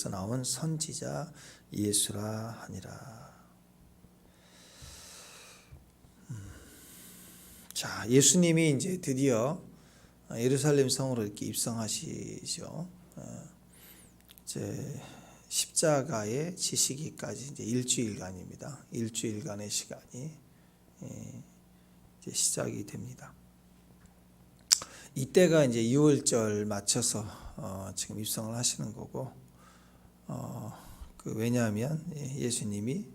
다윗에게서 나온 선지자 예수라 하니라. 자, 예수님이 이제 드디어 예루살렘 성으로 이렇게 입성하시죠. 이제 십자가에 지시기까지 이제 일주일간입니다. 일주일간의 시간이 이제 시작이 됩니다. 이때가 이제 6월절 맞춰서 지금 입성을 하시는 거고, 왜냐하면 예수님이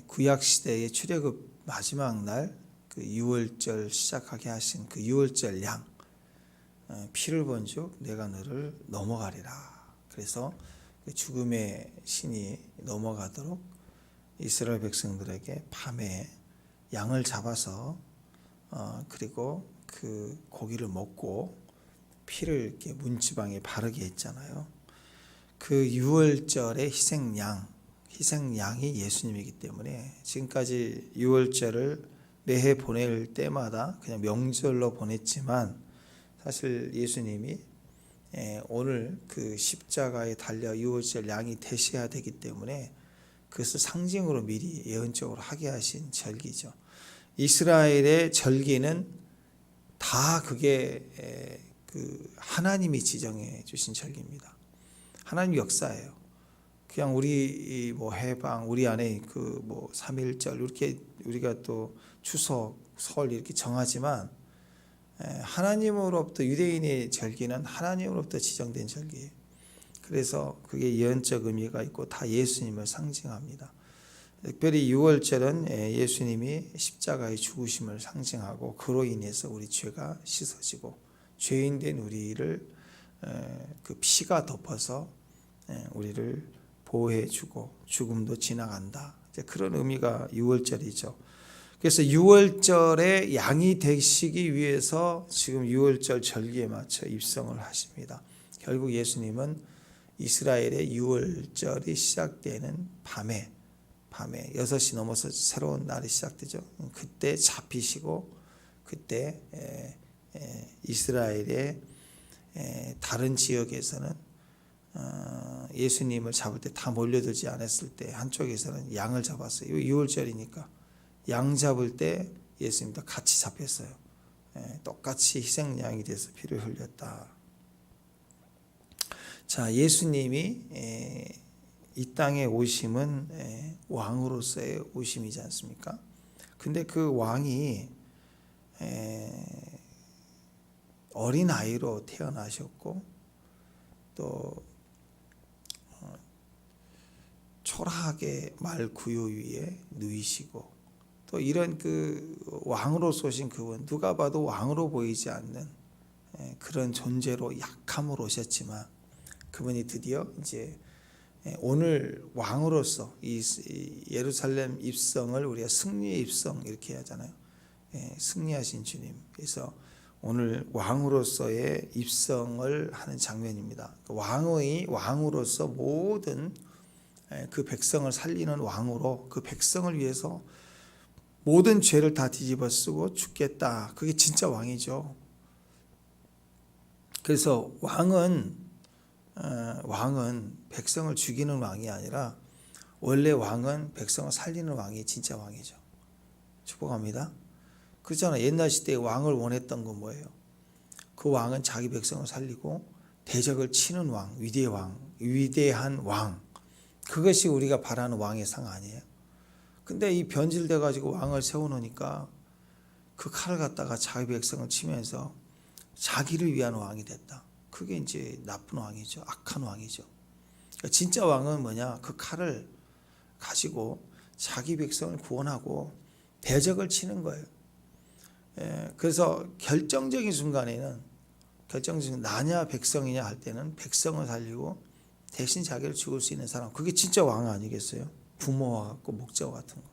구약 시대의 출애굽 마지막 날 그 6월절 시작하게 하신 그 6월절 양, 피를 본즉 내가 너를 넘어가리라. 그래서 죽음의 신이 넘어가도록 이스라엘 백성들에게 밤에 양을 잡아서 그리고 그 고기를 먹고 피를 이렇게 문지방에 바르게 했잖아요. 그 6월절의 희생양이 예수님이기 때문에 지금까지 6월절을 매해 보낼 때마다 그냥 명절로 보냈지만, 사실 예수님이 오늘 그 십자가에 달려 6월절 양이 되셔야 되기 때문에 그것을 상징으로 미리 예언적으로 하게 하신 절기죠. 이스라엘의 절기는 다 그게 그 하나님이 지정해 주신 절기입니다. 하나님 역사예요. 그냥 우리 뭐 해방, 우리 안에 그 뭐 3.1절 이렇게 우리가 또 추석, 설 이렇게 정하지만, 하나님으로부터 유대인의 절기는 하나님으로부터 지정된 절기예요. 그래서 그게 예언적 의미가 있고 다 예수님을 상징합니다. 특별히 6월절은 예수님이 십자가의 죽으심을 상징하고 그로 인해서 우리 죄가 씻어지고 죄인된 우리를 그 피가 덮어서 우리를 보호해주고 죽음도 지나간다. 그런 의미가 6월절이죠. 그래서 6월절에 양이 되시기 위해서 지금 6월절 절기에 맞춰 입성을 하십니다. 결국 예수님은 이스라엘의 6월절이 시작되는 밤에 6시 넘어서 새로운 날이 시작되죠. 그때 잡히시고 그때 이스라엘의 다른 지역에서는 예수님을 잡을 때 다 몰려들지 않았을 때 한쪽에서는 양을 잡았어요. 6월절이니까 양 잡을 때 예수님도 같이 잡혔어요. 똑같이 희생양이 돼서 피를 흘렸다. 자, 예수님이 이 땅에 오심은 왕으로서의 오심이지 않습니까? 근데 그 왕이 어린 아이로 태어나셨고 또 초라하게 말 구유 위에 누이시고, 또 이런 그 왕으로서 오신 그분, 누가 봐도 왕으로 보이지 않는 그런 존재로 약함으로 오셨지만, 그분이 드디어 이제 오늘 왕으로서 이 예루살렘 입성을 우리가 승리의 입성 이렇게 하잖아요. 승리하신 주님. 그래서 오늘 왕으로서의 입성을 하는 장면입니다. 왕으로서 모든 그 백성을 살리는 왕으로 그 백성을 위해서 모든 죄를 다 뒤집어 쓰고 죽겠다. 그게 진짜 왕이죠. 그래서 왕은 백성을 죽이는 왕이 아니라 원래 왕은 백성을 살리는 왕이 진짜 왕이죠. 축복합니다. 그렇잖아요. 옛날 시대에 왕을 원했던 건 뭐예요? 그 왕은 자기 백성을 살리고 대적을 치는 왕, 위대한 왕. 그것이 우리가 바라는 왕의 상 아니에요? 근데 이 변질돼 가지고 왕을 세워놓으니까 그 칼을 갖다가 자기 백성을 치면서 자기를 위한 왕이 됐다. 그게 이제 나쁜 왕이죠. 악한 왕이죠. 그러니까 진짜 왕은 뭐냐? 그 칼을 가지고 자기 백성을 구원하고 대적을 치는 거예요. 그래서 결정적인 순간에는 나냐 백성이냐 할 때는 백성을 살리고 대신 자기를 죽을 수 있는 사람, 그게 진짜 왕 아니겠어요? 부모와 같고 목자와 같은 거.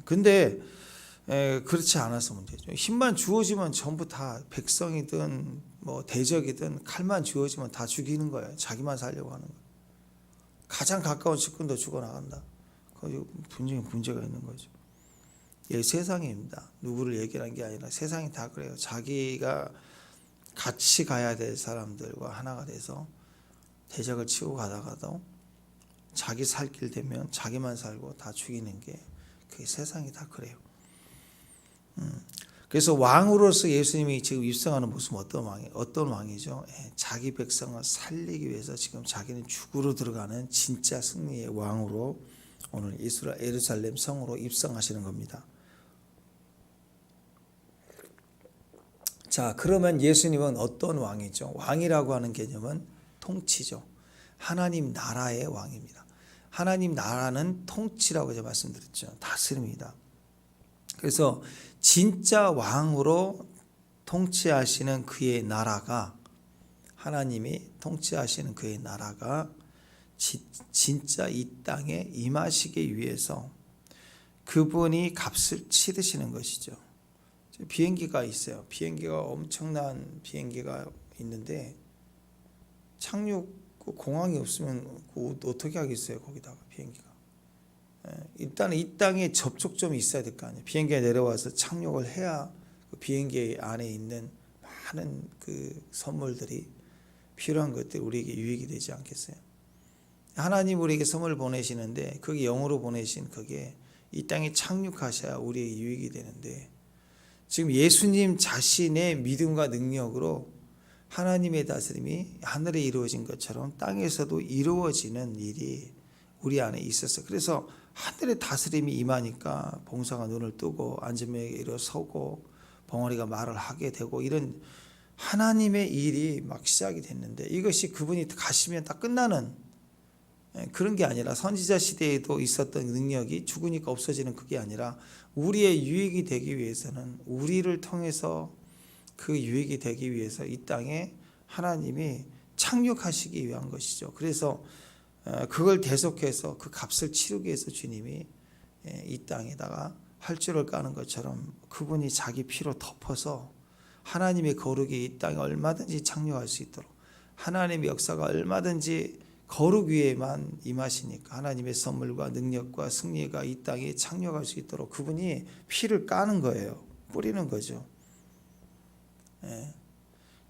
근데 그렇지 않아서 문제죠. 힘만 주어지면 전부 다 백성이든 뭐 대적이든 칼만 주어지면 다 죽이는 거예요. 자기만 살려고 하는 거예요. 가장 가까운 측근도 죽어나간다. 거기 분명히 문제가 있는 거죠. 예, 세상입니다. 누구를 얘기하는 게 아니라 세상이 다 그래요. 자기가 같이 가야 될 사람들과 하나가 돼서 대적을 치고 가다가도 자기 살 길 되면 자기만 살고 다 죽이는 게 그 세상이 다 그래요. 그래서 왕으로서 예수님이 지금 입성하는 모습은 어떤 왕이죠? 자기 백성을 살리기 위해서 지금 자기는 죽으러 들어가는 진짜 승리의 왕으로 오늘 예루살렘 성으로 입성하시는 겁니다. 자, 그러면 예수님은 어떤 왕이죠? 왕이라고 하는 개념은 통치죠. 하나님 나라의 왕입니다. 하나님 나라는 통치라고 제가 말씀드렸죠. 다스립니다. 그래서 진짜 왕으로 통치하시는 그의 나라가, 하나님이 통치하시는 그의 나라가 진짜 이 땅에 임하시기 위해서 그분이 값을 치르시는 것이죠. 비행기가 있어요. 비행기가 엄청난 비행기가 있는데 착륙 공항이 없으면 어떻게 하겠어요? 거기다가 비행기가. 일단 이 땅에 접촉점이 있어야 될 거 아니에요. 비행기에 내려와서 착륙을 해야 그 비행기 안에 있는 많은 그 선물들이 필요한 것들이 우리에게 유익이 되지 않겠어요? 하나님 우리에게 선물 보내시는데 그게 영으로 보내신 그게 이 땅에 착륙하셔야 우리에게 유익이 되는데 지금 예수님 자신의 믿음과 능력으로 하나님의 다스림이 하늘에 이루어진 것처럼 땅에서도 이루어지는 일이 우리 안에 있었어요. 그래서 하늘의 다스림이 임하니까 봉사가 눈을 뜨고 안전명에 일어서고 벙어리가 말을 하게 되고 이런 하나님의 일이 막 시작이 됐는데 이것이 그분이 가시면 다 끝나는 그런 게 아니라 선지자 시대에도 있었던 능력이 죽으니까 없어지는 그게 아니라 우리의 유익이 되기 위해서는 우리를 통해서 그 유익이 되기 위해서 이 땅에 하나님이 착륙하시기 위한 것이죠. 그래서 그걸 대속해서 그 값을 치르기 위해서 주님이 이 땅에다가 활주를 까는 것처럼 그분이 자기 피로 덮어서 하나님의 거룩이 이 땅에 얼마든지 착륙할 수 있도록 하나님의 역사가 얼마든지 거룩 위에만 임하시니까 하나님의 선물과 능력과 승리가 이 땅에 착륙할 수 있도록 그분이 피를 까는 거예요. 뿌리는 거죠.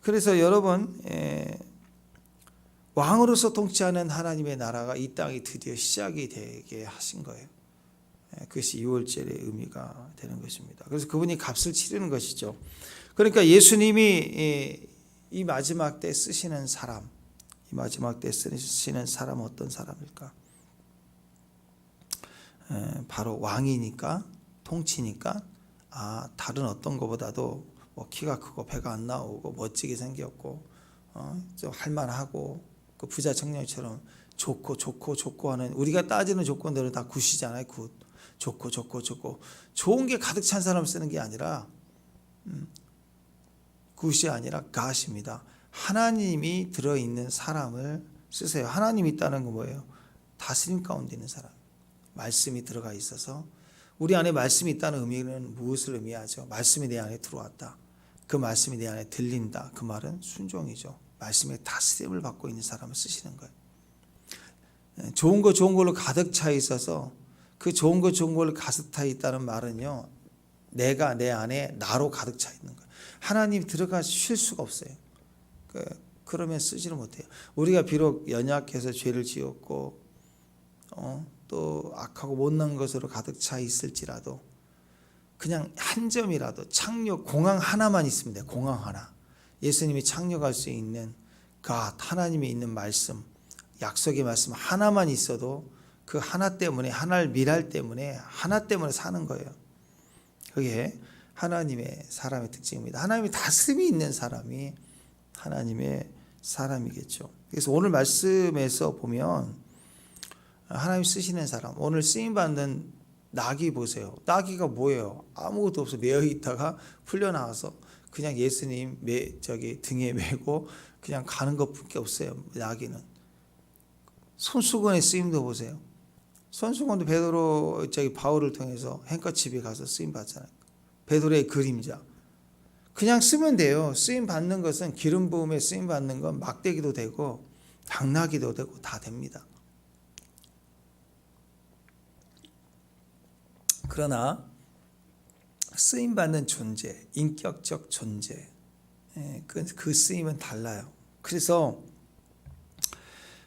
그래서 여러분 왕으로서 통치하는 하나님의 나라가 이 땅에 드디어 시작이 되게 하신 거예요. 그것이 6월절의 의미가 되는 것입니다. 그래서 그분이 값을 치르는 것이죠. 그러니까 예수님이 이 마지막 때 쓰시는 사람, 이 마지막 때 쓰시는 사람은 어떤 사람일까? 바로 왕이니까, 통치니까 다른 어떤 것보다도 뭐 키가 크고 배가 안 나오고 멋지게 생겼고 좀 할만하고 그 부자 청년처럼 좋고 하는 우리가 따지는 조건들은 다 굿이잖아요. 굿. 좋고 좋은 게 가득 찬 사람 쓰는 게 아니라 굿이 아니라 갓입니다. 하나님이 들어있는 사람을 쓰세요. 하나님이 있다는 건 뭐예요? 다스림 가운데 있는 사람. 말씀이 들어가 있어서 우리 안에 말씀이 있다는 의미는 무엇을 의미하죠? 말씀이 내 안에 들어왔다. 그 말씀이 내 안에 들린다. 그 말은 순종이죠. 말씀의 다스림을 받고 있는 사람을 쓰시는 거예요. 좋은 걸로 가득 차 있어서 그 좋은 걸로 가득 차 있다는 말은요. 내가 내 안에 나로 가득 차 있는 거예요. 하나님이 들어가 쉴 수가 없어요. 그러면 쓰지를 못해요. 우리가 비록 연약해서 죄를 지었고 또 악하고 못난 것으로 가득 차 있을지라도 그냥 한 점이라도 착륙 공항 하나만 있으면 돼요. 공항 하나. 예수님이 착륙할 수 있는 갓 하나님이 있는 말씀 약속의 말씀 하나만 있어도 그 하나 때문에 하나를 미랄 때문에 하나 때문에 사는 거예요. 그게 하나님의 사람의 특징입니다. 하나님의 다스림이 있는 사람이 하나님의 사람이겠죠. 그래서 오늘 말씀에서 보면 하나님 쓰시는 사람 오늘 쓰임받는 나귀 보세요. 나귀가 뭐예요? 아무것도 없어 매어 있다가 풀려나와서 그냥 예수님 등에 메고 그냥 가는 것밖에 없어요. 나귀는 손수건의 쓰임도 보세요. 손수건도 베드로 바울을 통해서 행커칩에 가서 쓰임 받잖아요. 베드로의 그림자 그냥 쓰면 돼요. 쓰임 받는 것은 기름 부음에 쓰임 받는 건 막대기도 되고 당나귀도 되고 다 됩니다. 그러나 쓰임 받는 존재, 인격적 존재, 그 쓰임은 달라요. 그래서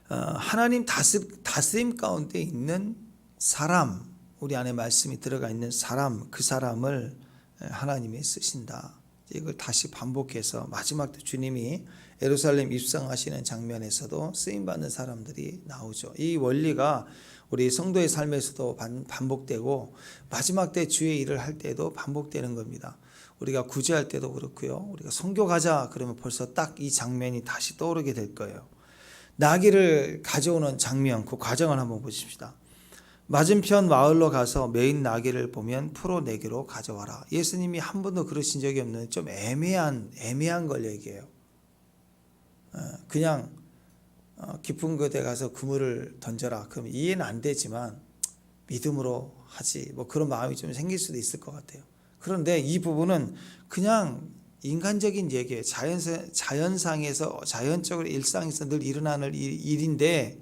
하나님 다스림 가운데 있는 사람, 우리 안에 말씀이 들어가 있는 사람, 그 사람을 하나님이 쓰신다. 이걸 다시 반복해서 마지막 때 주님이 예루살렘 입성하시는 장면에서도 쓰임받는 사람들이 나오죠. 이 원리가 우리 성도의 삶에서도 반복되고 마지막 때 주의 일을 할 때도 반복되는 겁니다. 우리가 구제할 때도 그렇고요. 우리가 선교 가자 그러면 벌써 딱 이 장면이 다시 떠오르게 될 거예요. 나귀를 가져오는 장면, 그 과정을 한번 보십시다. 맞은편 마을로 가서 메인 나귀를 보면 풀어내기로 가져와라. 예수님이 한 번도 그러신 적이 없는 좀 애매한 걸 얘기해요. 그냥 깊은 곳에 가서 그물을 던져라. 그럼 이해는 안 되지만 믿음으로 하지. 뭐 그런 마음이 좀 생길 수도 있을 것 같아요. 그런데 이 부분은 그냥 인간적인 얘기예요. 자연상에서 자연적으로 일상에서 늘 일어나는 일인데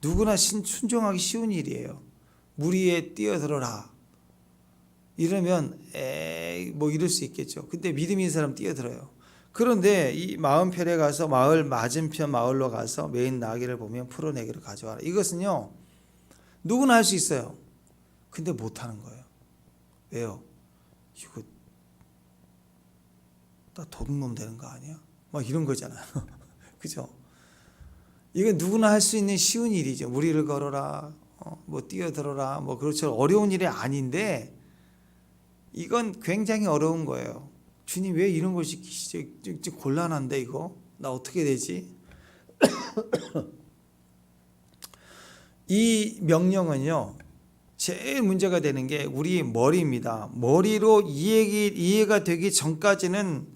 누구나 순종하기 쉬운 일이에요. 물 위에 뛰어들어라. 이러면 뭐 이럴 수 있겠죠. 근데 믿음 있는 사람 뛰어들어요. 그런데 이 마음편에 가서 맞은편 마을로 가서 메인 나귀를 보면 풀어내기를 가져와라. 이것은요 누구나 할 수 있어요. 근데 못하는 거예요. 왜요? 이거 나 도둑놈 되는 거 아니야? 막 이런 거잖아요. 그죠? 이건 누구나 할 수 있는 쉬운 일이죠. 무리를 걸어라, 뭐 뛰어들어라, 뭐 그렇죠. 어려운 일이 아닌데 이건 굉장히 어려운 거예요. 주님 왜 이런 걸 시키시죠? 곤란한데 이거 나 어떻게 되지? 이 명령은요 제일 문제가 되는 게 우리 머리입니다. 머리로 이해가 되기 전까지는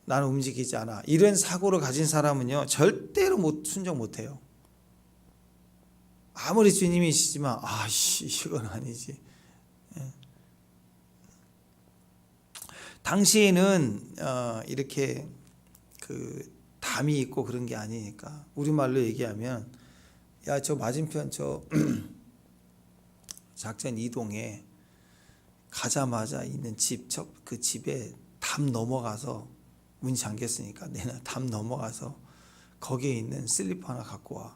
나는 움직이지 않아. 이런 사고를 가진 사람은요 절대로 순종 못해요. 아무리 주님이시지만 이건 아니지. 당시에는 이렇게 그 담이 있고 그런 게 아니니까 우리말로 얘기하면 야 저 맞은편 저 작전 이동에 가자마자 있는 집, 그 집에 담 넘어가서 문이 잠겼으니까 내가 담 넘어가서 거기에 있는 슬리퍼 하나 갖고 와.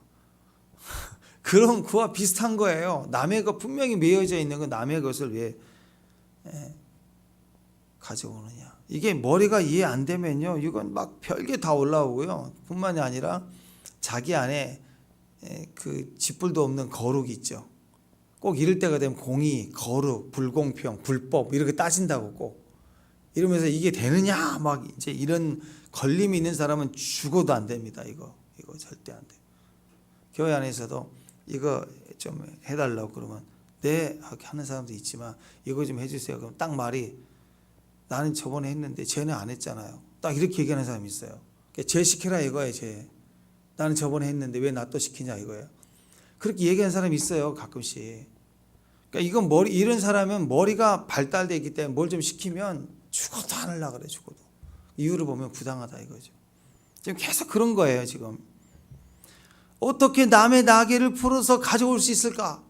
그런 그와 비슷한 거예요. 남의 것 분명히 매여져 있는 건 남의 것을 왜 가져오느냐. 이게 머리가 이해 안 되면요 이건 막 별게 다 올라오고요. 뿐만이 아니라 자기 안에 그 짓불도 없는 거룩이 있죠. 꼭 이럴 때가 되면 공의, 거룩, 불공평, 불법 이렇게 따진다고 꼭 이러면서 이게 되느냐 막 이제 이런 걸림이 있는 사람은 죽어도 안 됩니다. 이거 절대 안 돼. 교회 안에서도 이거 좀 해달라고 그러면 네 하는 사람도 있지만 이거 좀 해주세요. 그럼 딱 말이 나는 저번에 했는데 쟤는 안 했잖아요. 딱 이렇게 얘기하는 사람이 있어요. 쟤 시켜라 이거예요. 쟤. 나는 저번에 했는데 왜 나 또 시키냐 이거예요. 그렇게 얘기하는 사람이 있어요. 가끔씩. 그러니까 이건 이런 사람은 머리가 발달되어 있기 때문에 뭘 좀 시키면 죽어도 안 하려고 그래. 죽어도. 이유를 보면 부당하다 이거죠. 지금 계속 그런 거예요. 지금. 어떻게 남의 나귀를 풀어서 가져올 수 있을까?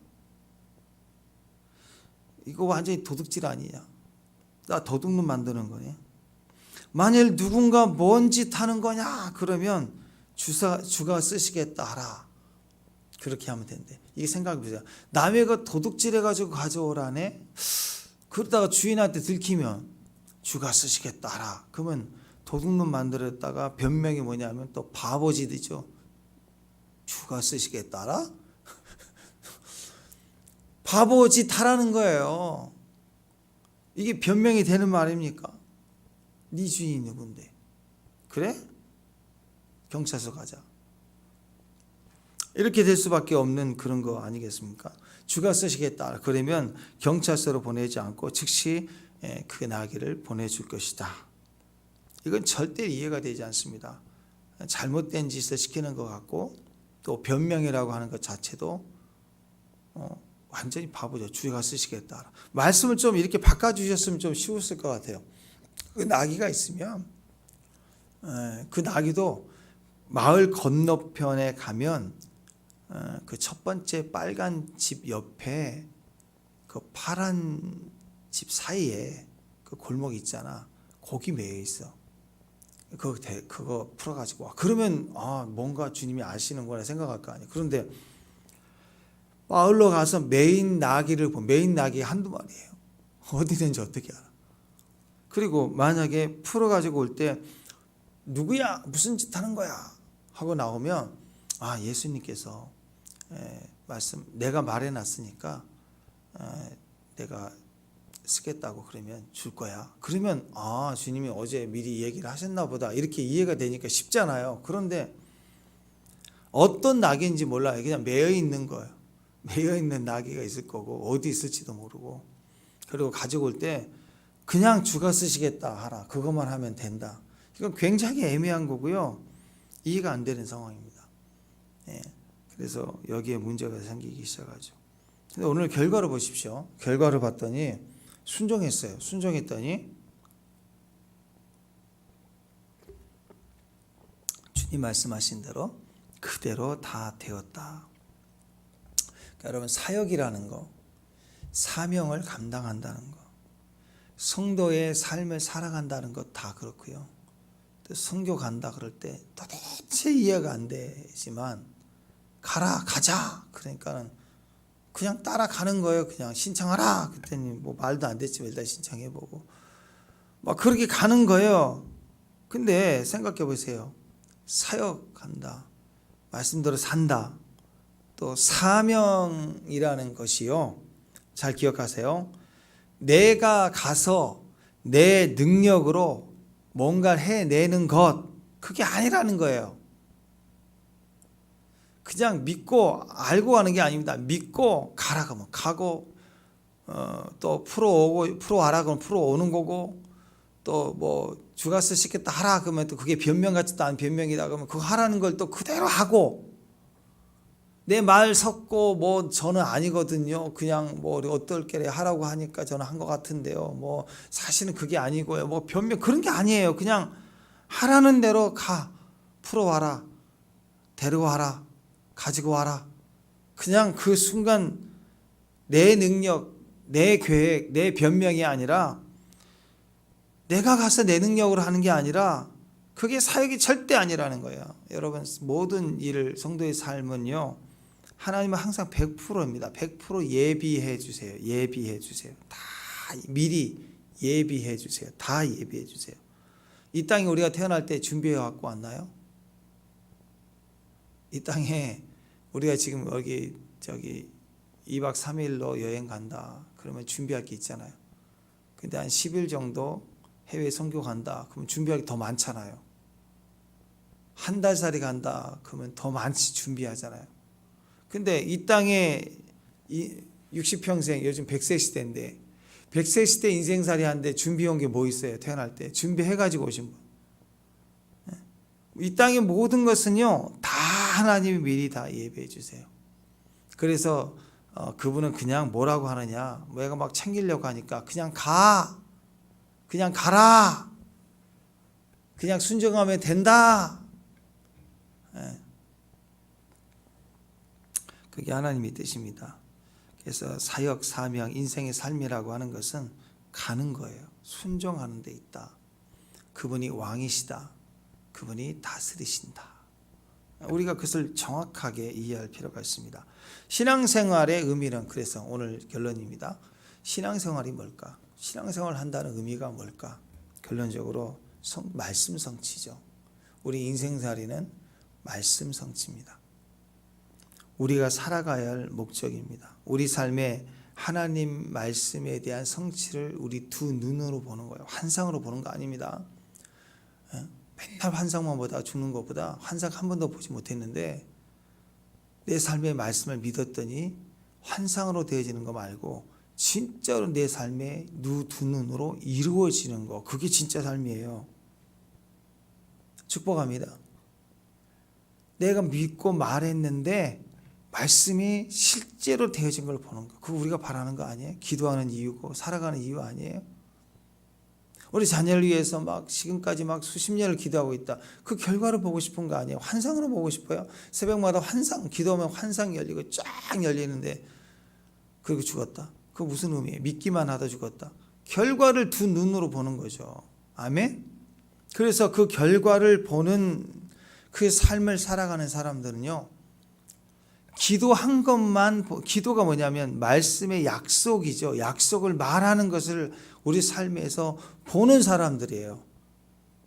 이거 완전히 도둑질 아니냐. 나 도둑놈 만드는 거네. 만일 누군가 뭔 짓 하는 거냐 그러면 주가 쓰시겠다 하라. 그렇게 하면 된대. 이게 생각해보세요. 남의 거 도둑질해가지고 가져오라네. 그러다가 주인한테 들키면 주가 쓰시겠다 하라. 그러면 도둑놈 만들었다가 변명이 뭐냐면 또 바보짓이죠. 주가 쓰시겠다 하라? 바보짓 하라는 거예요. 이게 변명이 되는 말입니까? 네 주인이 누군데? 그래? 경찰서 가자. 이렇게 될 수밖에 없는 그런 거 아니겠습니까? 주가 쓰시겠다. 그러면 경찰서로 보내지 않고 즉시 그 나귀를 보내줄 것이다. 이건 절대 이해가 되지 않습니다. 잘못된 짓을 시키는 것 같고 또 변명이라고 하는 것 자체도 완전히 바보죠. 주가 쓰시겠다. 말씀을 좀 이렇게 바꿔주셨으면 좀 쉬웠을 것 같아요. 그 나귀가 있으면 그 나귀도 마을 건너편에 가면 그 첫 번째 빨간 집 옆에 그 파란 집 사이에 그 골목이 있잖아. 거기 매여 있어. 그거 풀어가지고 와. 그러면 뭔가 주님이 아시는구나 생각할 거 아니에요. 그런데 마을로 가서 메인 나귀를 보면 메인 나귀 한두 마리예요. 어디 있는지 어떻게 알아? 그리고 만약에 풀어가지고 올 때 누구야? 무슨 짓 하는 거야? 하고 나오면 예수님께서 말씀 내가 말해놨으니까 내가 쓰겠다고 그러면 줄 거야. 그러면 주님이 어제 미리 얘기를 하셨나 보다 이렇게 이해가 되니까 쉽잖아요. 그런데 어떤 낙인지 몰라요. 그냥 매여 있는 거예요. 매여 있는 나귀가 있을 거고 어디 있을지도 모르고, 그리고 가지고 올 때 그냥 주가 쓰시겠다 하라, 그것만 하면 된다. 이건 굉장히 애매한 거고요. 이해가 안 되는 상황입니다. 그래서 여기에 문제가 생기기 시작하죠. 근데 오늘 결과를 보십시오. 결과를 봤더니 순종했어요. 순종했더니 주님 말씀하신 대로 그대로 다 되었다. 그러니까 여러분, 사역이라는 거, 사명을 감당한다는 거, 성도의 삶을 살아간다는 것 다 그렇고요. 또 선교 간다 그럴 때 도대체 이해가 안 되지만 가자 그러니까는 그냥 따라가는 거예요. 그냥 신청하라 그랬더니 뭐 말도 안 됐지만 일단 신청해보고 막 그렇게 가는 거예요. 근데 생각해 보세요. 사역한다, 말씀대로 산다, 또 사명이라는 것이요, 잘 기억하세요. 내가 가서 내 능력으로 뭔가를 해내는 것, 그게 아니라는 거예요. 그냥 믿고 알고 가는 게 아닙니다. 믿고 가라 그러면 가고, 또 풀어와라 그러면 풀어오는 거고, 또 뭐 주가 쓰시겠다 하라 그러면 또 그게 변명 같지도 않은 변명이다 그러면 그거 하라는 걸 또 그대로 하고, 내 말 섞고 뭐 저는 아니거든요. 그냥 뭐 어떨게 하라고 하니까 저는 한 것 같은데요. 뭐 사실은 그게 아니고요. 뭐 변명 그런 게 아니에요. 그냥 하라는 대로 가, 풀어와라, 데려와라, 가지고 와라. 그냥 그 순간 내 능력, 내 계획, 내 변명이 아니라, 내가 가서 내 능력으로 하는 게 아니라, 그게 사역이 절대 아니라는 거예요. 여러분, 모든 일을, 성도의 삶은요, 하나님은 항상 100%입니다. 100% 예비해 주세요. 예비해 주세요. 다 미리 예비해 주세요. 다 예비해 주세요. 이 땅에 우리가 태어날 때 준비해 갖고 왔나요? 이 땅에 우리가 지금 여기 2박 3일로 여행 간다 그러면 준비할 게 있잖아요. 근데 한 10일 정도 해외 선교 간다 그러면 준비할 게 더 많잖아요. 한 달살이 간다 그러면 더 많이 준비하잖아요. 근데 이 땅에 60평생, 요즘 100세 시대인데 100세 시대 인생살이 하는데 준비해온 게 뭐 있어요? 태어날 때 준비해가지고 오신 분. 이 땅의 모든 것은요 다 하나님이 미리 다 예배해 주세요. 그래서 그분은 그냥 뭐라고 하느냐, 내가 막 챙기려고 하니까 그냥 가라, 그냥 순종하면 된다. 그게 하나님의 뜻입니다. 그래서 사역, 사명, 인생의 삶이라고 하는 것은 가는 거예요. 순종하는 데 있다. 그분이 왕이시다. 그분이 다스리신다. 우리가 그것을 정확하게 이해할 필요가 있습니다. 신앙생활의 의미는, 그래서 오늘 결론입니다. 신앙생활이 뭘까? 신앙생활을 한다는 의미가 뭘까? 결론적으로 말씀 성취죠. 우리 인생살이는 말씀 성취입니다. 우리가 살아가야 할 목적입니다. 우리 삶에 하나님 말씀에 대한 성취를 우리 두 눈으로 보는 거예요. 환상으로 보는 거 아닙니다. 맨날 환상만 보다 죽는 것보다 환상 한 번도 보지 못했는데 내 삶의 말씀을 믿었더니 환상으로 되어지는 거 말고 진짜로 내 삶의 두 눈으로 이루어지는 거, 그게 진짜 삶이에요. 축복합니다. 내가 믿고 말했는데 말씀이 실제로 되어진 걸 보는 거, 그거 우리가 바라는 거 아니에요? 기도하는 이유고 살아가는 이유 아니에요? 우리 자녀를 위해서 막 지금까지 막 수십 년을 기도하고 있다. 그 결과를 보고 싶은 거 아니에요? 환상으로 보고 싶어요? 새벽마다 환상, 기도하면 환상이 열리고 쫙 열리는데 그리고 죽었다. 그거 무슨 의미예요? 믿기만 하다 죽었다. 결과를 두 눈으로 보는 거죠. 아멘? 그래서 그 결과를 보는 그 삶을 살아가는 사람들은요, 기도한 것만, 기도가 뭐냐면 말씀의 약속이죠. 약속을 말하는 것을 우리 삶에서 보는 사람들이에요.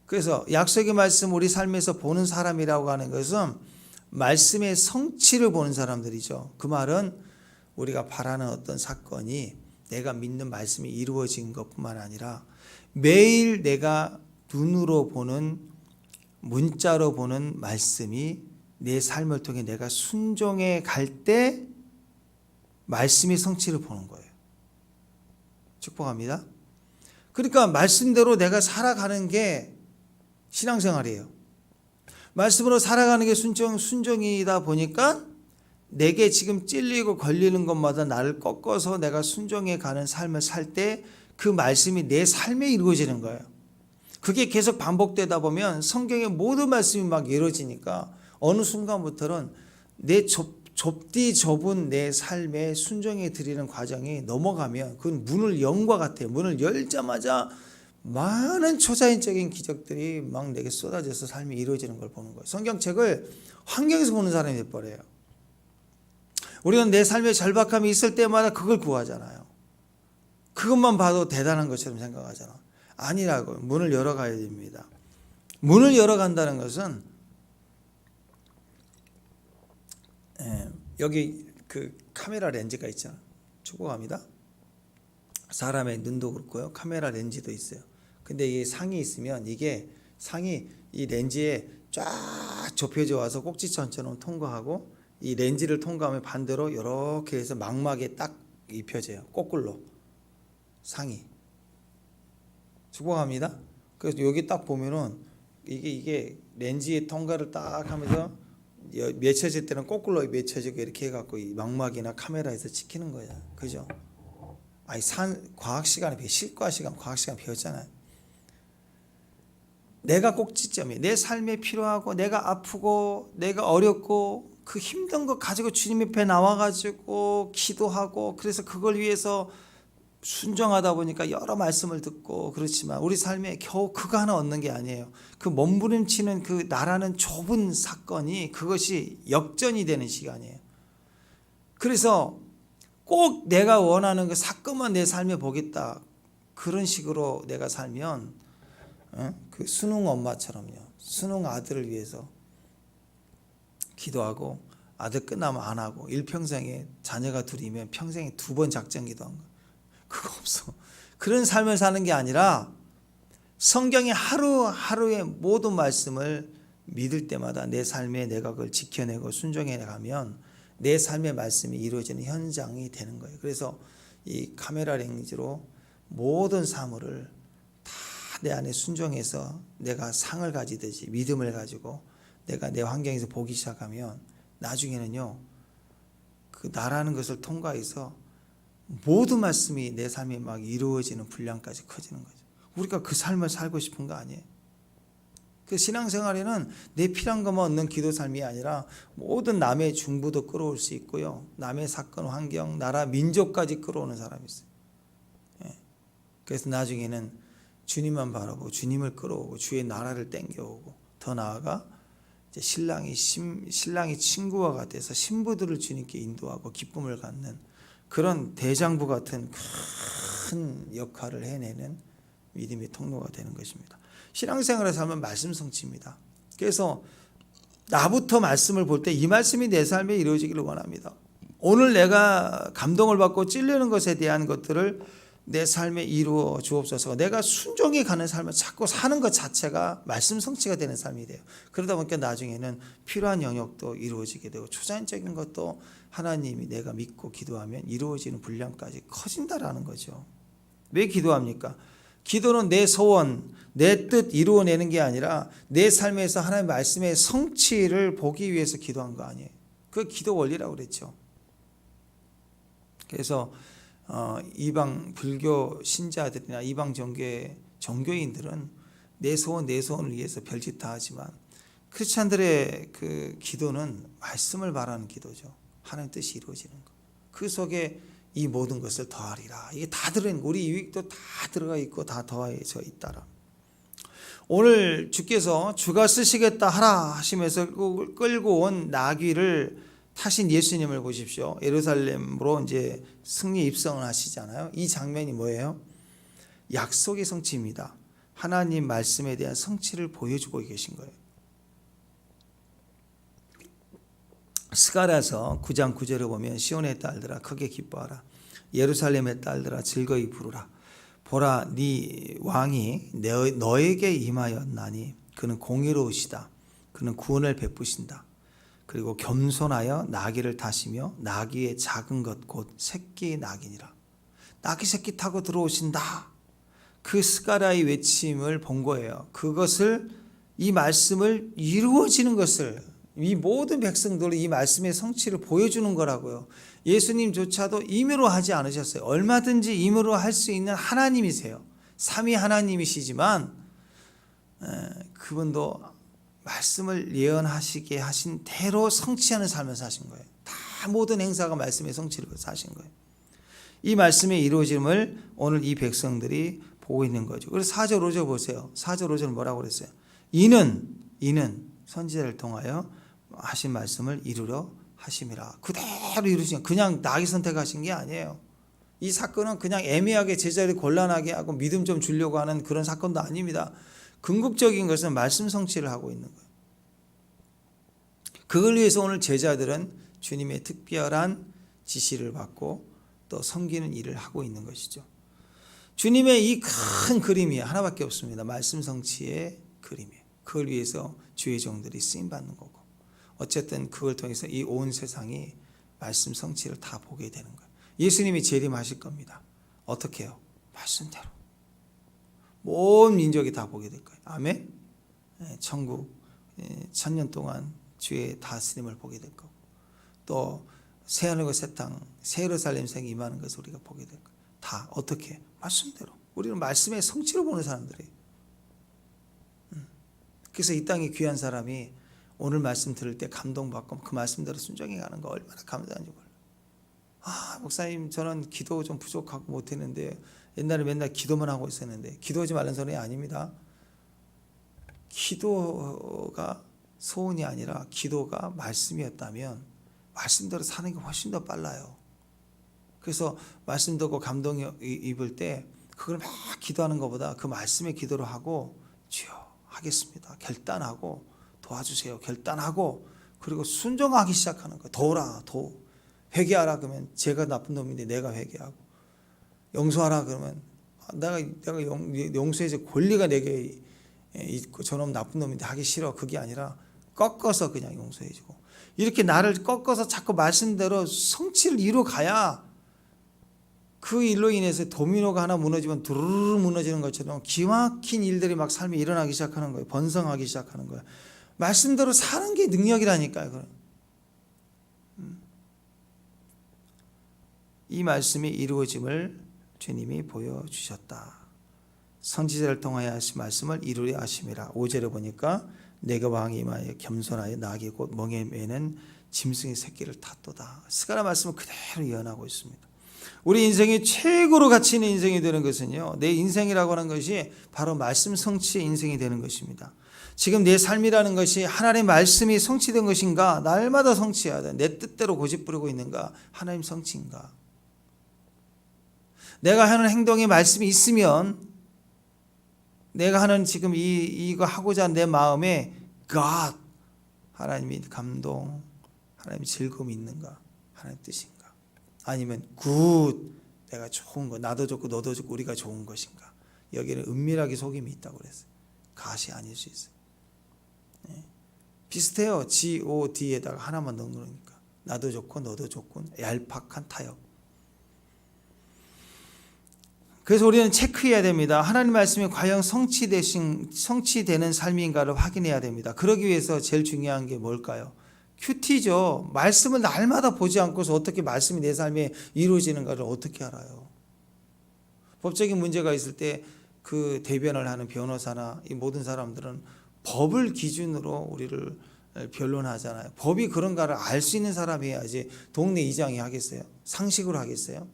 그래서 약속의 말씀 우리 삶에서 보는 사람이라고 하는 것은 말씀의 성취를 보는 사람들이죠. 그 말은 우리가 바라는 어떤 사건이 내가 믿는 말씀이 이루어진 것뿐만 아니라 매일 내가 눈으로 보는, 문자로 보는 말씀이 내 삶을 통해 내가 순종해 갈 때 말씀의 성취를 보는 거예요. 축복합니다. 그러니까 말씀대로 내가 살아가는 게 신앙생활이에요. 말씀으로 살아가는 게 순종이다 보니까 내게 지금 찔리고 걸리는 것마다 나를 꺾어서 내가 순종해 가는 삶을 살 때 그 말씀이 내 삶에 이루어지는 거예요. 그게 계속 반복되다 보면 성경의 모든 말씀이 막 이루어지니까 어느 순간부터는 내 좁디 좁은 내 삶에 순종해 드리는 과정이 넘어가면 그건 문을 연 것 같아요. 문을 열자마자 많은 초자연적인 기적들이 막 내게 쏟아져서 삶이 이루어지는 걸 보는 거예요. 성경책을 환경에서 보는 사람이 돼버려요. 우리는 내 삶에 절박함이 있을 때마다 그걸 구하잖아요. 그것만 봐도 대단한 것처럼 생각하잖아. 아니라고. 문을 열어가야 됩니다. 문을 열어간다는 것은 여기 그 카메라 렌즈가 있잖아. 축복합니다. 사람의 눈도 그렇고요. 카메라 렌즈도 있어요. 근데 이게 상이 있으면 이게 상이 이 렌즈에 쫙 좁혀져 와서 꼭지천처럼 통과하고 이 렌즈를 통과하면 반대로 이렇게 해서 망막에 딱 입혀져요. 거꾸로 상이. 축복합니다. 그래서 여기 딱 보면은 이게 렌즈의 통과를 딱 하면서 맺혀질 때는 거꾸로 맺혀지고 이렇게 해갖고 이 망막이나 카메라에서 찍히는 거야. 그죠? 아니 과학 시간에 실과 시간, 과학 시간 배웠잖아요. 내가 꼭지점이 내 삶에 필요하고 내가 아프고 내가 어렵고 그 힘든 거 가지고 주님 앞에 나와가지고 기도하고 그래서 그걸 위해서 순종하다 보니까 여러 말씀을 듣고 그렇지만 우리 삶에 겨우 그거 하나 얻는 게 아니에요. 그 몸부림치는 그 나라는 좁은 사건이 그것이 역전이 되는 시간이에요. 그래서 꼭 내가 원하는 그 사건만 내 삶에 보겠다. 그런 식으로 내가 살면 그 수능 엄마처럼요. 수능 아들을 위해서 기도하고 아들 끝나면 안 하고 일평생에 자녀가 둘이면 평생에 2번 작전 기도한 거. 그거 없어. 그런 삶을 사는 게 아니라 성경의 하루하루의 모든 말씀을 믿을 때마다 내 삶에 내가 그걸 지켜내고 순종해 가면 내 삶의 말씀이 이루어지는 현장이 되는 거예요. 그래서 이 카메라 렌즈로 모든 사물을 다 내 안에 순종해서 내가 상을 가지듯이 믿음을 가지고 내가 내 환경에서 보기 시작하면 나중에는요, 그 나라는 것을 통과해서 모든 말씀이 내 삶에 막 이루어지는 분량까지 커지는 거죠. 우리가 그 삶을 살고 싶은 거 아니에요? 그 신앙생활에는 내 필요한 것만 얻는 기도 삶이 아니라 모든 남의 중부도 끌어올 수 있고요. 남의 사건, 환경, 나라, 민족까지 끌어오는 사람이 있어요. 그래서 나중에는 주님만 바라보고 주님을 끌어오고 주의 나라를 땡겨오고 더 나아가 이제 신랑이 친구와 같아서 신부들을 주님께 인도하고 기쁨을 갖는 그런 대장부 같은 큰 역할을 해내는 믿음의 통로가 되는 것입니다. 신앙생활을 살면 말씀 성취입니다. 그래서 나부터 말씀을 볼 때 이 말씀이 내 삶에 이루어지기를 원합니다. 오늘 내가 감동을 받고 찔리는 것에 대한 것들을 내 삶에 이루어 주옵소서. 내가 순종해 가는 삶을 자꾸 사는 것 자체가 말씀 성취가 되는 삶이 돼요. 그러다 보니까 나중에는 필요한 영역도 이루어지게 되고 초자연적인 것도 하나님이 내가 믿고 기도하면 이루어지는 분량까지 커진다라는 거죠. 왜 기도합니까? 기도는 내 소원, 내 뜻 이루어내는 게 아니라 내 삶에서 하나님의 말씀의 성취를 보기 위해서 기도한 거 아니에요. 그 기도 원리라고 그랬죠. 그래서 이방 불교 신자들이나 이방 종교인들은 내 소원을 위해서 별짓 다 하지만 크리스찬들의 그 기도는 말씀을 바라는 기도죠. 하나님 뜻이 이루어지는 것. 그 속에 이 모든 것을 더하리라. 이게 다 들어있는, 우리 유익도 다 들어가 있고 다 더해져 있다라. 오늘 주께서 주가 쓰시겠다 하라 하시면서 끌고 온 나귀를 타신 예수님을 보십시오. 예루살렘으로 이제 승리 입성을 하시잖아요. 이 장면이 뭐예요? 약속의 성취입니다. 하나님 말씀에 대한 성취를 보여주고 계신 거예요. 스가랴서 9장 9절을 보면 시온의 딸들아 크게 기뻐하라. 예루살렘의 딸들아 즐거이 부르라. 보라 네 왕이 너에게 임하였나니 그는 공의로우시다. 그는 구원을 베푸신다. 그리고 겸손하여 나귀를 타시며 나귀의 작은 것 곧 새끼 나귀니라. 나귀 새끼 타고 들어오신다. 그 스가랴의 외침을 본 거예요. 그것을 이 말씀을 이루어지는 것을 이 모든 백성들로 이 말씀의 성취를 보여주는 거라고요. 예수님조차도 임의로 하지 않으셨어요. 얼마든지 임의로 할 수 있는 하나님이세요. 삼위 하나님이시지만 그분도 말씀을 예언하시게 하신 대로 성취하는 삶을 사신 거예요. 다 모든 행사가 말씀의 성취를 사신 거예요. 이 말씀의 이루어짐을 오늘 이 백성들이 보고 있는 거죠. 그래서 4절 5절 보세요. 4절 5절 뭐라고 그랬어요? 이는 선지자를 통하여 하신 말씀을 이루려 하심이라. 그대로 이루신, 그냥 나귀 선택하신 게 아니에요. 이 사건은 그냥 애매하게 제자들이 곤란하게 하고 믿음 좀 주려고 하는 그런 사건도 아닙니다. 궁극적인 것은 말씀 성취를 하고 있는 거예요. 그걸 위해서 오늘 제자들은 주님의 특별한 지시를 받고 또 섬기는 일을 하고 있는 것이죠. 주님의 이 큰 그림이 하나밖에 없습니다. 말씀 성취의 그림이에요. 그걸 위해서 주의 종들이 쓰임받는 거고, 어쨌든 그걸 통해서 이 온 세상이 말씀 성취를 다 보게 되는 거예요. 예수님이 재림하실 겁니다. 어떻게 해요? 말씀대로 온 민족이 다 보게 될 거예요. 아멘. 천국 1000년 동안 주의 다스림을 보게 될 거고, 또 새하늘과 새 땅, 새 예루살렘 생이 임하는 것을 우리가 보게 될 거예요. 다 어떻게? 말씀대로. 우리는 말씀의 성취를 보는 사람들이에요. 그래서 이 땅에 귀한 사람이 오늘 말씀 들을 때 감동받고 그 말씀대로 순종해 가는 거 얼마나 감사한지 몰라요. 목사님 저는 기도 좀 부족하고 못했는데, 옛날에 맨날 기도만 하고 있었는데. 기도하지 말라는 소리 아닙니다. 기도가 소원이 아니라 기도가 말씀이었다면 말씀대로 사는 게 훨씬 더 빨라요. 그래서 말씀 듣고 감동 입을 때 그걸 막 기도하는 것보다 그 말씀의 기도를 하고, 주여 하겠습니다, 결단하고 도와주세요, 결단하고, 그리고 순종하기 시작하는 거예요. 도라, 회개하라 그러면 제가 나쁜 놈인데 내가 회개하고, 용서하라 그러면 내가 용서해서 권리가 내게 있고 저놈 나쁜 놈인데 하기 싫어, 그게 아니라 꺾어서 그냥 용서해주고, 이렇게 나를 꺾어서 자꾸 말씀대로 성취를 이루어가야 그 일로 인해서 도미노가 하나 무너지면 두루루 무너지는 것처럼 기막힌 일들이 막 삶에 일어나기 시작하는 거예요. 번성하기 시작하는 거예요. 말씀대로 사는 게 능력이라니까요. 이 말씀이 이루어짐을 주님이 보여주셨다. 선지자를 통하여 하신 말씀을 이루려 하심이라. 5절에 보니까 내가 왕이 임하여 겸손하여 나귀 곧 멍에 매는 짐승의 새끼를 탔도다. 스가랴 말씀을 그대로 예언하고 있습니다. 우리 인생이 최고로 가치 있는 인생이 되는 것은요, 내 인생이라고 하는 것이 바로 말씀 성취의 인생이 되는 것입니다. 지금 내 삶이라는 것이 하나님의 말씀이 성취된 것인가, 날마다 성취해야 돼. 내 뜻대로 고집부리고 있는가, 하나님 성취인가. 내가 하는 행동에 말씀이 있으면, 내가 하는 지금 이거 하고자 하는 내 마음에 God, 하나님이 감동, 하나님이 즐거움이 있는가, 하나님 뜻인가. 아니면 굿, 내가 좋은 거, 나도 좋고 너도 좋고 우리가 좋은 것인가. 여기는 은밀하게 속임이 있다고 그랬어요. 가시 아닐 수 있어요. 비슷해요. God에다가 하나만 넣은 거니까. 나도 좋고 너도 좋고, 얄팍한 타협. 그래서 우리는 체크해야 됩니다. 하나님 말씀이 과연 성취되는 삶인가를 확인해야 됩니다. 그러기 위해서 제일 중요한 게 뭘까요? 큐티죠. 말씀을 날마다 보지 않고서 어떻게 말씀이 내 삶에 이루어지는가를 어떻게 알아요? 법적인 문제가 있을 때 그 대변을 하는 변호사나 이 모든 사람들은 법을 기준으로 우리를 변론하잖아요. 법이 그런가를 알 수 있는 사람이 해야지 동네 이장이 하겠어요? 상식으로 하겠어요?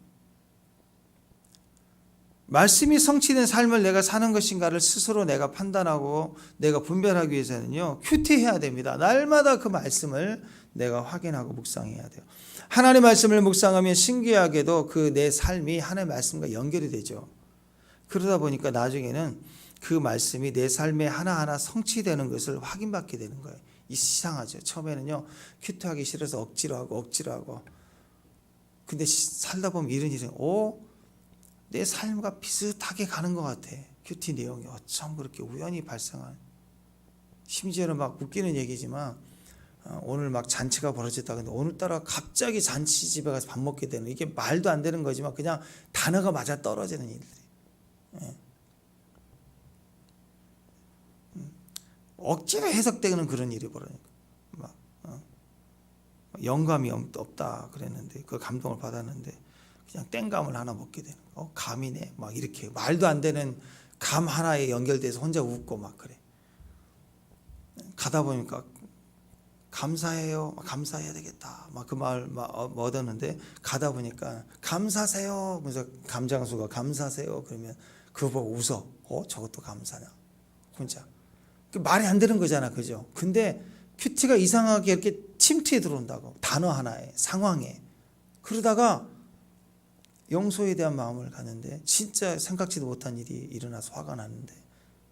말씀이 성취된 삶을 내가 사는 것인가를 스스로 내가 판단하고 내가 분별하기 위해서는요, 큐티해야 됩니다. 날마다 그 말씀을 내가 확인하고 묵상해야 돼요. 하나님의 말씀을 묵상하면 신기하게도 그 내 삶이 하나님의 말씀과 연결이 되죠. 그러다 보니까 나중에는 그 말씀이 내 삶에 하나하나 성취되는 것을 확인받게 되는 거예요. 이상하죠. 처음에는요, 큐티하기 싫어서 억지로 하고 근데 살다 보면 이런 일이 내 삶과 비슷하게 가는 것 같아. 큐티 내용이 어쩜 그렇게 우연히 발생한. 심지어는 막 웃기는 얘기지만 오늘 막 잔치가 벌어졌다. 근데 오늘따라 갑자기 잔치집에 가서 밥 먹게 되는, 이게 말도 안 되는 거지만 그냥 단어가 맞아 떨어지는 일들이. 억지로 해석되는 그런 일이 벌어지니까 막 영감이 없다 그랬는데 그 감동을 받았는데 그냥 땡감을 하나 먹게 되는. 감이네. 막 이렇게 말도 안 되는 감 하나에 연결돼서 혼자 웃고 막 그래. 가다 보니까 감사해요. 감사해야 되겠다. 막 그 말 얻었는데 가다 보니까 감사세요. 그래서 감장수가 감사세요. 그러면 그거 보고 웃어. 저것도 감사냐. 혼자. 말이 안 되는 거잖아. 그죠? 근데 큐티가 이상하게 이렇게 침투에 들어온다고. 단어 하나에, 상황에. 그러다가 용서에 대한 마음을 갖는데 진짜 생각지도 못한 일이 일어나서 화가 났는데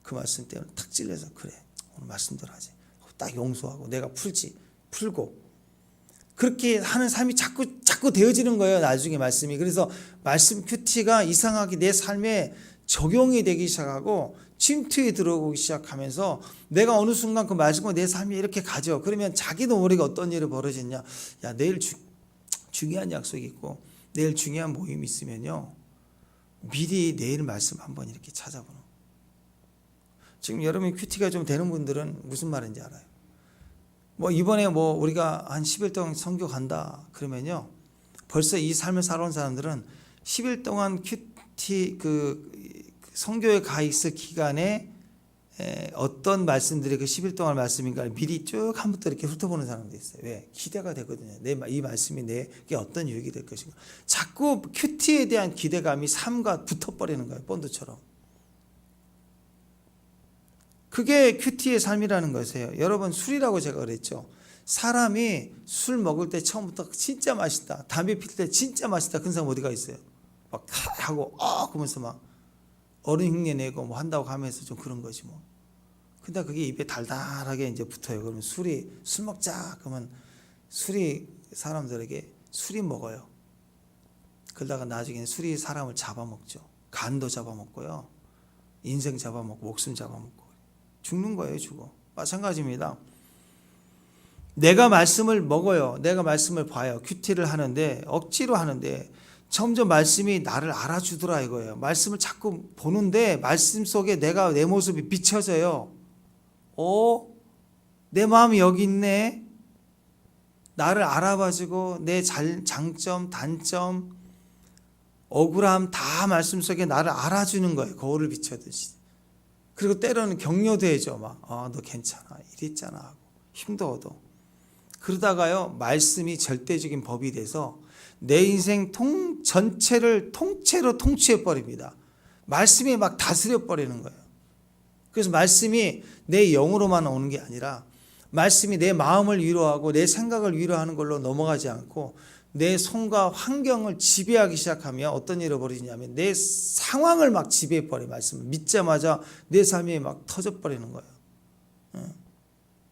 그 말씀 때문에 탁 찔려서 그래. 오늘 말씀대로 하지. 딱 용서하고 내가 풀고 그렇게 하는 삶이 자꾸 되어지는 거예요. 나중에 말씀이. 그래서 말씀 큐티가 이상하게 내 삶에 적용이 되기 시작하고 침투에 들어오기 시작하면서 내가 어느 순간 그 말씀과 내 삶이 이렇게 가죠. 그러면 자기도 모르게 어떤 일이 벌어졌냐. 야, 내일 중요한 약속이 있고 내일 중요한 모임이 있으면요, 미리 내일 말씀 한번 이렇게 찾아보는. 지금 여러분이 큐티가 좀 되는 분들은 무슨 말인지 알아요. 이번에 우리가 한 10일 동안 선교 간다 그러면요, 벌써 이 삶을 살아온 사람들은 10일 동안 큐티 선교에 가 있을 기간에 어떤 말씀들이 그 10일 동안 말씀인가를 미리 쭉 한부터 이렇게 훑어보는 사람도 있어요. 왜? 기대가 되거든요. 이 말씀이 내게 어떤 유익이 될 것인가. 자꾸 큐티에 대한 기대감이 삶과 붙어버리는 거예요. 본드처럼. 그게 큐티의 삶이라는 것이에요. 여러분, 술이라고 제가 그랬죠. 사람이 술 먹을 때 처음부터 진짜 맛있다, 담배 필 때 진짜 맛있다, 그런 사람 어디가 있어요? 막 하고 그러면서 막 어른 흉내 내고 한다고 하면서 좀 그런 거지 뭐. 근데 그게 입에 달달하게 이제 붙어요. 그러면 술 먹자 그러면 사람들에게 술이 먹어요. 그러다가 나중에는 술이 사람을 잡아먹죠. 간도 잡아먹고요, 인생 잡아먹고 목숨 잡아먹고 죽는 거예요. 죽어. 마찬가지입니다. 내가 말씀을 먹어요. 내가 말씀을 봐요. 큐티를 하는데 억지로 하는데 점점 말씀이 나를 알아주더라 이거예요. 말씀을 자꾸 보는데 말씀 속에 내 모습이 비춰져요. 내 마음이 여기 있네. 나를 알아봐주고 내 장점, 단점, 억울함 다 말씀 속에 나를 알아주는 거예요. 거울을 비춰듯이. 그리고 때로는 격려도 해줘. 너 괜찮아. 이랬잖아 하고 힘도 얻어. 그러다가요, 말씀이 절대적인 법이 돼서 내 인생 전체를 통째로 통치해 버립니다. 말씀이 막 다스려 버리는 거예요. 그래서 말씀이 내 영으로만 오는 게 아니라 말씀이 내 마음을 위로하고 내 생각을 위로하는 걸로 넘어가지 않고 내 손과 환경을 지배하기 시작하면 어떤 일이 벌어지냐면 내 상황을 막 지배해 버려요. 말씀을 믿자마자 내 삶이 막 터져 버리는 거예요.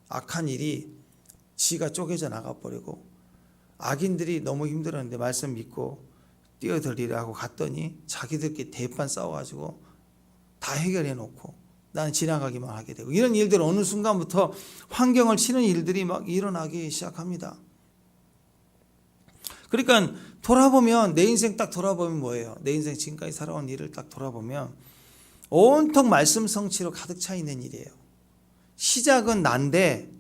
악한 일이 지가 쪼개져 나가 버리고, 악인들이 너무 힘들었는데 말씀 믿고 뛰어들리려 하고 갔더니 자기들끼리 대판 싸워가지고 다 해결해 놓고 나는 지나가기만 하게 되고, 이런 일들 어느 순간부터 환경을 치는 일들이 막 일어나기 시작합니다. 그러니까 돌아보면, 내 인생 딱 돌아보면 뭐예요? 내 인생 지금까지 살아온 일을 딱 돌아보면 온통 말씀 성취로 가득 차 있는 일이에요. 시작은 난데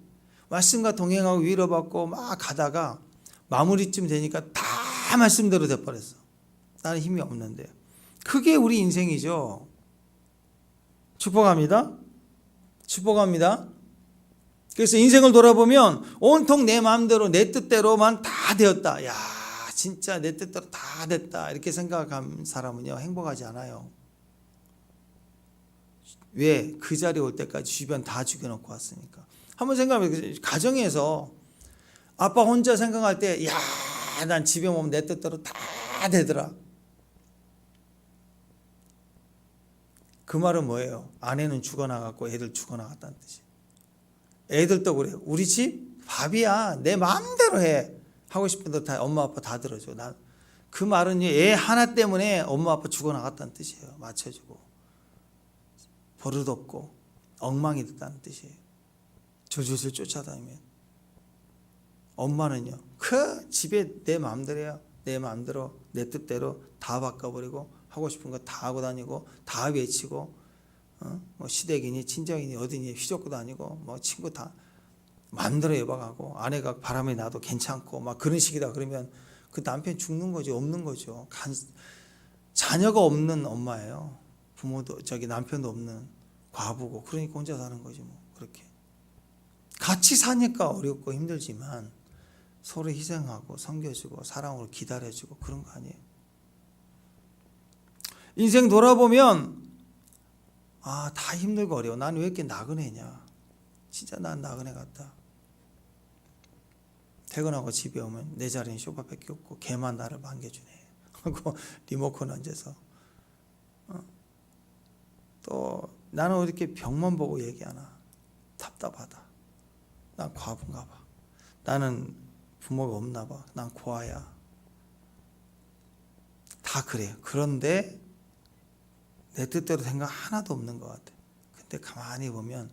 말씀과 동행하고 위로받고 막 가다가 마무리쯤 되니까 다 말씀대로 돼버렸어. 나는 힘이 없는데. 그게 우리 인생이죠. 축복합니다. 축복합니다. 그래서 인생을 돌아보면 온통 내 마음대로 내 뜻대로만 다 되었다. 야, 진짜 내 뜻대로 다 됐다. 이렇게 생각한 사람은요, 행복하지 않아요. 왜? 그 자리에 올 때까지 주변 다 죽여놓고 왔으니까. 한번 생각해보세요. 가정에서 아빠 혼자 생각할 때, 야, 난 집에 오면 내 뜻대로 다 되더라. 그 말은 뭐예요? 아내는 죽어나갔고 애들 죽어나갔다는 뜻이에요. 애들도 그래요. 우리 집 밥이야. 내 마음대로 해. 하고 싶은 대로 다 엄마 아빠 다 들어줘. 그 말은 애 하나 때문에 엄마 아빠 죽어나갔다는 뜻이에요. 맞춰주고 버릇없고 엉망이 됐다는 뜻이에요. 졸졸졸 쫓아다니면. 엄마는요, 그 집에 내 마음대로야. 내 마음대로 내 뜻대로 다 바꿔버리고 하고 싶은 거 다 하고 다니고 다 외치고 뭐 시댁이니 친정이니 어디니 휘젓고 다니고 뭐 친구 다 마음대로 예방하고 아내가 바람에 나도 괜찮고 막 그런 식이다 그러면 그 남편 죽는 거죠. 없는 거죠. 자녀가 없는 엄마예요. 부모도 남편도 없는 과부고 그러니까 혼자 사는 거지 뭐. 그렇게 같이 사니까 어렵고 힘들지만 서로 희생하고 섬겨주고 사랑으로 기다려주고 그런 거 아니에요. 인생 돌아보면 다 힘들고 어려워. 난 왜 이렇게 나그네냐. 진짜 난 나그네 같다. 퇴근하고 집에 오면 내 자리는 소파밖에 없고 걔만 나를 반겨주네 하고 리모컨 얹어서 또 나는 왜 이렇게 벽만 보고 얘기하나. 답답하다. 난 과부인가 봐. 나는 부모가 없나 봐. 난 고아야. 다 그래요. 그런데 내 뜻대로 생각 하나도 없는 것 같아. 근데 가만히 보면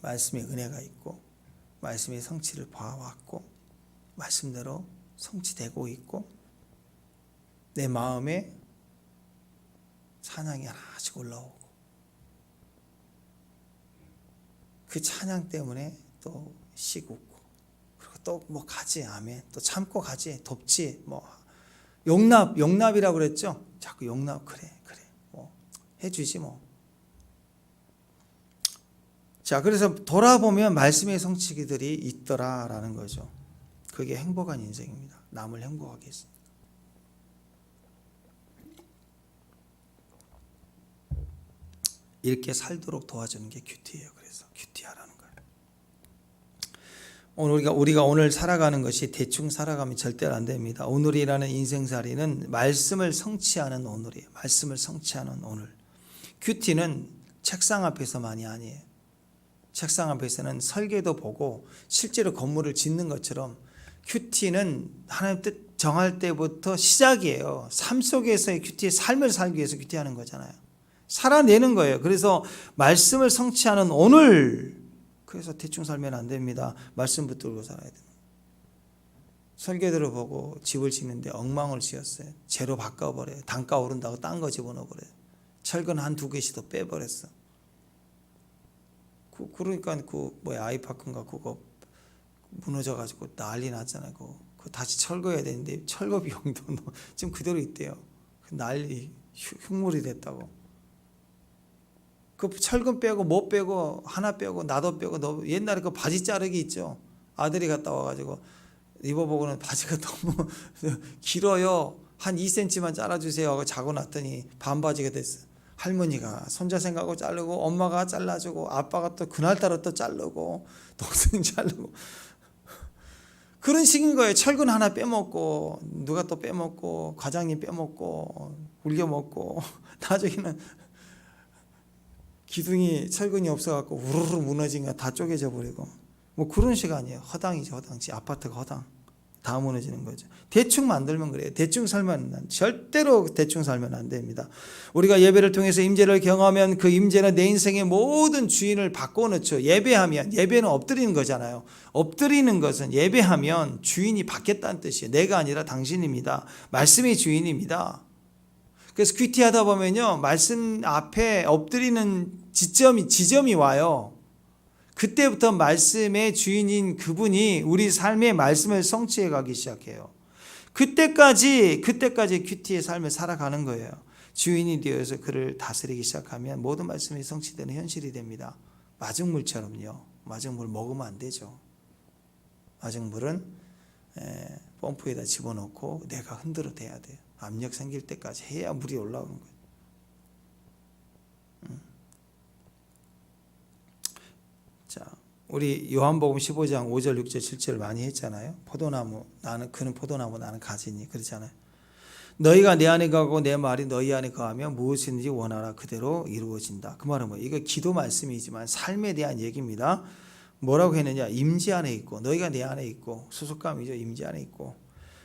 말씀에 은혜가 있고 말씀의 성취를 봐왔고 말씀대로 성취되고 있고 내 마음에 찬양이 하나씩 올라오고 그 찬양 때문에 또 씩 웃고 그리고 또 뭐 가지. 아멘. 또 참고 가지. 돕지. 뭐 용납이라고 그랬죠. 자꾸 용납. 그래 뭐 해주지 뭐. 자, 그래서 돌아보면 말씀의 성취기들이 있더라라는 거죠. 그게 행복한 인생입니다. 남을 행복하게 했습니다. 이렇게 살도록 도와주는 게 큐티예요. 그래서 큐티하라는 거예요. 우리가 오늘 살아가는 것이 대충 살아가면 절대로 안 됩니다. 오늘이라는 인생살이는 말씀을 성취하는 오늘이에요. 말씀을 성취하는 오늘. 큐티는 책상 앞에서만이 아니에요. 책상 앞에서는 설계도 보고 실제로 건물을 짓는 것처럼 큐티는 하나님 뜻 정할 때부터 시작이에요. 삶 속에서의 큐티의 삶을 살기 위해서 큐티하는 거잖아요. 살아내는 거예요. 그래서 말씀을 성취하는 오늘. 그래서 대충 살면 안 됩니다. 말씀 붙들고 살아야 돼요. 설계도를 보고 집을 짓는데 엉망을 지었어요. 재료 바꿔버려요. 단가 오른다고 딴 거 집어넣어버려요. 철근 한두 개씩 더 빼버렸어. 그러니까 아이파크인가 그거 무너져가지고 난리 났잖아요. 그거 다시 철거해야 되는데 철거 비용도 지금 그대로 있대요. 난리 흉물이 됐다고. 그 철근 빼고 못 빼고 하나 빼고 나도 빼고 옛날에 그 바지 자르기 있죠. 아들이 갔다 와가지고 입어보고는 바지가 너무 길어요. 한 2cm만 잘라주세요 하고 자고 났더니 반바지가 됐어. 할머니가 손자 생각하고 자르고 엄마가 잘라주고 아빠가 또 그날따라 또 자르고 동생 자르고 그런 식인 거예요. 철근 하나 빼먹고 누가 또 빼먹고 과장님 빼먹고 울겨먹고 나중에는 기둥이 철근이 없어갖고 우르르 무너진 거 다 쪼개져 버리고 뭐 그런 시간이에요. 허당이죠. 허당지. 아파트가 허당. 다 무너지는 거죠. 대충 만들면 그래요. 대충 살면 절대로 대충 살면 안 됩니다. 우리가 예배를 통해서 임재를 경험하면 그 임재는 내 인생의 모든 주인을 바꿔놓죠. 예배하면 예배는 엎드리는 거잖아요. 엎드리는 것은 예배하면 주인이 바뀌었다는 뜻이에요. 내가 아니라 당신입니다. 말씀의 주인입니다. 그래서 큐티하다 보면요, 말씀 앞에 엎드리는 지점이 와요. 그때부터 말씀의 주인인 그분이 우리 삶의 말씀을 성취해 가기 시작해요. 그때까지 큐티의 삶을 살아가는 거예요. 주인이 되어서 그를 다스리기 시작하면 모든 말씀이 성취되는 현실이 됩니다. 마중물처럼요. 마중물 먹으면 안 되죠. 마중물은 펌프에다 집어넣고 내가 흔들어 대야 돼요. 압력 생길 때까지 해야 물이 올라오는 거예요. 우리 요한복음 15장 5절 6절 7절 많이 했잖아요. 포도나무 나는 그는 포도나무 나는 가지니 그러잖아요. 너희가 내 안에 거하고 내 말이 너희 안에 거하면 무엇이든지 원하라 그대로 이루어진다. 그 말은 뭐예요? 이거 기도 말씀이지만 삶에 대한 얘기입니다. 뭐라고 했느냐? 임재 안에 있고 너희가 내 안에 있고 소속감이죠. 임재 안에 있고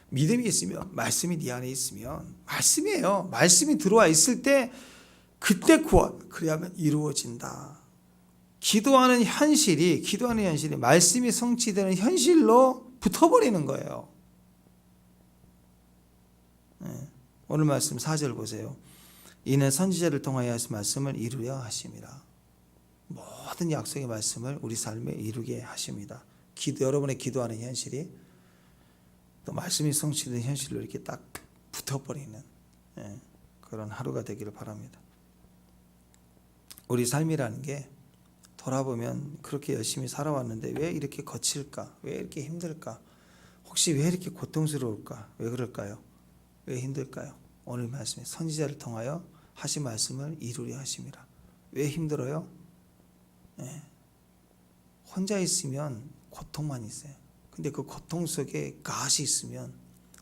믿음이 있으면 말씀이 네 안에 있으면 말씀이에요. 말씀이 들어와 있을 때 그때 구원 그래야만 이루어진다. 기도하는 현실이 말씀이 성취되는 현실로 붙어버리는 거예요. 오늘 말씀 4절 보세요. 이는 선지자를 통하여 하신 말씀을 이루려 하심이라. 모든 약속의 말씀을 우리 삶에 이루게 하십니다. 여러분의 기도하는 현실이 또 말씀이 성취된 현실로 이렇게 딱 붙어버리는 그런 하루가 되기를 바랍니다. 우리 삶이라는 게 돌아보면 그렇게 열심히 살아왔는데 왜 이렇게 거칠까? 왜 이렇게 힘들까? 혹시 왜 이렇게 고통스러울까? 왜 그럴까요? 왜 힘들까요? 오늘 말씀에 선지자를 통하여 하신 말씀을 이루려 하심이라. 왜 힘들어요? 혼자 있으면 고통만 있어요. 근데 그 고통 속에 가시 있으면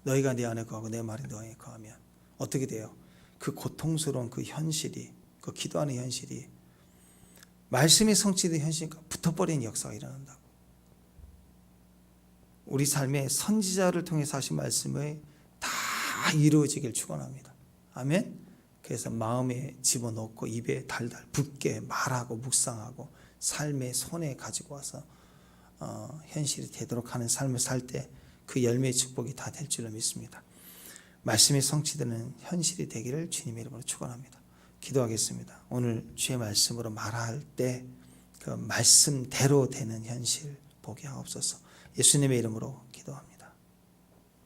너희가 내 안에 거하고 내 말이 너 안에 거하면 어떻게 돼요? 그 고통스러운 그 현실이 그 기도하는 현실이 말씀이 성취된 현실과 붙어버리는 역사가 일어난다고. 우리 삶에 선지자를 통해서 하신 말씀이 다 이루어지길 축원합니다. 아멘. 그래서 마음에 집어넣고 입에 달달 붙게 말하고 묵상하고 삶의 손에 가지고 와서 현실이 되도록 하는 삶을 살 때 그 열매의 축복이 다 될 줄로 믿습니다. 말씀이 성취되는 현실이 되기를 주님의 이름으로 축원합니다. 기도하겠습니다. 오늘 주의 말씀으로 말할 때 그 말씀대로 되는 현실 보게 하옵소서. 예수님의 이름으로 기도합니다.